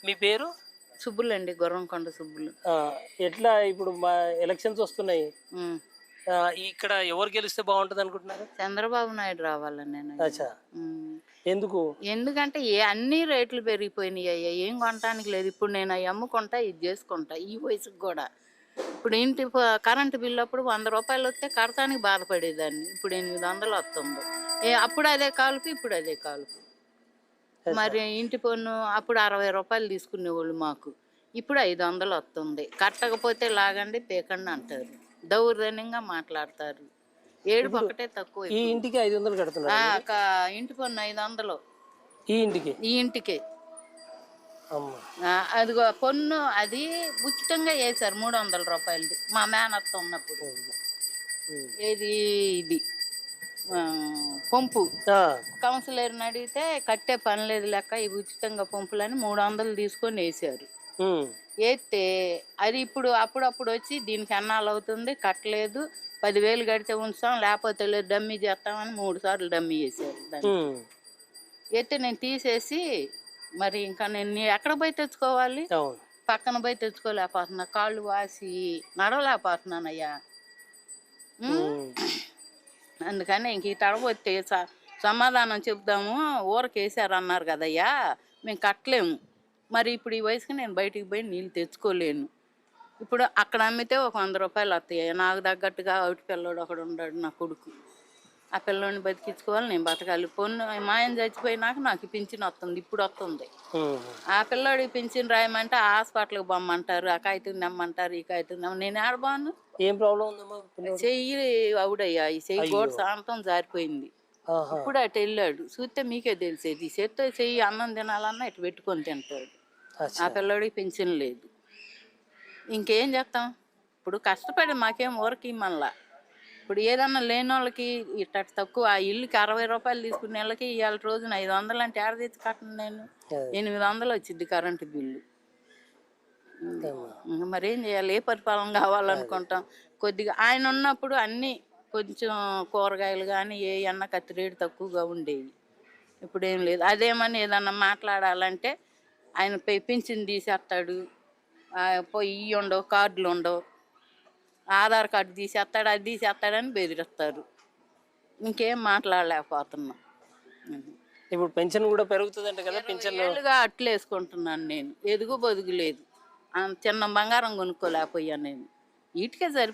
మీ పేరు? సుబ్బులండి, గుర్రంకొండ సుబ్బులు. ఆ! ఎట్లా ఇప్పుడు ఎలక్షన్స్ వస్తున్నాయి. ఉమ్. ఇక్కడ ఎవరు గెలిస్తే బాగుంటదనుకుంటున్నారు? చంద్రబాబు నాయుడు రావాలని నేను. అచ్చా! ఎందుకు? ఎందుకంటే అన్ని రేట్లు పెరిగిపోయినాయి అయ్యా, ఏం కొనటానికి లేదు. ఇప్పుడు నేను అవి అమ్ముకుంటా, ఇది చేసుకుంటా ఈ వయసుకు కూడా. ఇప్పుడు కరెంటు బిల్లు అప్పుడు 100 రూపాయలు వస్తే కడతానికి బాధపడేదాన్ని, ఇప్పుడు 800 వస్తుంది. అప్పుడు అదే కాలుపు, ఇప్పుడు అదే కాలుపు. మరి ఇంటి పన్ను అప్పుడు 60 రూపాయలు తీసుకునేవాళ్ళు మాకు, ఇప్పుడు 500 వస్తుంది. కట్టకపోతే లాగండి పీకండి అంటారు, దౌర్జన్యంగా మాట్లాడతారు. ఏడుపు ఒకటే తక్కువ. ఈ ఇంటికి 500 కడుతున్నారు? ఇంటి పన్ను 500 ఈ ఇంటికి. ఈ ఇంటికి. అదిగో పన్ను అది ఉచితంగా వేశారు 300 రూపాయలది మా మేనత్త ఉన్నప్పుడు. ఏది ఇది పంపు కౌన్సిలర్ని అడిగితే కట్టే పని లేదు లెక్క, ఇవి ఉచితంగా పంపులని 300 తీసుకొని వేసారు. వేస్తే అది ఇప్పుడు అప్పుడప్పుడు వచ్చి దీనికి అన్నాలు అవుతుంది, కట్టలేదు, 10,000 కడితే ఉంచుతాం, లేకపోతే లేదు డమ్మీ చేస్తామని 3 సార్లు డమ్మీ చేశారు దాన్ని. అయితే నేను తీసేసి, మరి ఇంకా నేను ఎక్కడ పోయి తెచ్చుకోవాలి? పక్కన పోయి తెచ్చుకోలేకపోతున్నా, కాళ్ళు వాసి నడవలేకపోతున్నానయ్యా. అందుకని ఇంక ఈ తడబోతే సమాధానం చెప్దాము, ఊరకేసారు అన్నారు కదయ్యా, మేము కట్టలేము. మరి ఇప్పుడు ఈ వయసుకి నేను బయటికి పోయి నీళ్ళు తెచ్చుకోలేను. ఇప్పుడు అక్కడ అమ్మితే ఒక 100 రూపాయలు వస్తాయి, నాకు తగ్గట్టుగా ఒకటి పిల్లోడు ఒకడు ఉన్నాడు నా కొడుకు, ఆ పిల్లోడిని బతికించుకోవాలి, నేను బతకాలి. మా ఆయన చచ్చిపోయినాక నాకు పింఛన్ వస్తుంది, ఇప్పుడు వస్తుంది. ఆ పిల్లోడికి పింఛన్ రాయమంటే హాస్పిటల్కి పొమ్మంటారు, ఆ కాగితం నమ్మంటారు, ఈ కాగితం నమ్మ, నేను ఆడబాను. ఏం ప్రాబ్లం ఉందమ్మా? చెయ్యి అవుడయ్యా, ఈ చెయ్యి గోడ శాంతం జారిపోయింది. ఇప్పుడు అటు వెళ్ళాడు, చూస్తే మీకే తెలిసేది, చేత్తో చెయ్యి అన్నం తినాలన్నా ఇటు పెట్టుకొని తింటాడు. ఆ పిల్లోడికి పింఛన్ లేదు, ఇంకేం చేస్తాం? ఇప్పుడు కష్టపడి మాకేం ఊరకి మళ్ళా. ఇప్పుడు ఏదన్నా లేని వాళ్ళకి ఇట్ట తక్కువ, ఆ ఇల్లుకి 60 రూపాయలు తీసుకునే వాళ్ళకి ఇవాళ రోజున 500 అంటే ఏడ తెచ్చి కట్టను నేను? 800 వచ్చింది కరెంటు బిల్లు. మరేం చేయాలి? ఏ పరిపాలన కావాలనుకుంటాం? కొద్దిగా ఆయన ఉన్నప్పుడు అన్నీ కొంచెం కూరగాయలు కానీ ఏ ఎన్న కత్తి రేటు తక్కువగా ఉండేవి, ఇప్పుడు ఏం లేదు. అదేమని ఏదన్నా మాట్లాడాలంటే ఆయన పింఛన్ తీసేస్తాడు, పోయి ఉండవు, కార్డులు ఉండవు, ఆధార్ కార్డు తీసేస్తాడు, అది తీసేస్తాడని బెదిరిస్తారు. ఇంకేం మాట్లాడలేకపోతున్నాం. ఇప్పుడు పెన్షన్ కూడా పెరుగుతుందంట కదా? పెన్షన్ అట్లు వేసుకుంటున్నాను నేను, ఎదుగు బొదుగు లేదు, చిన్న బంగారం కొనుక్కోలేకపోయా నేను, వీటికే సరిపో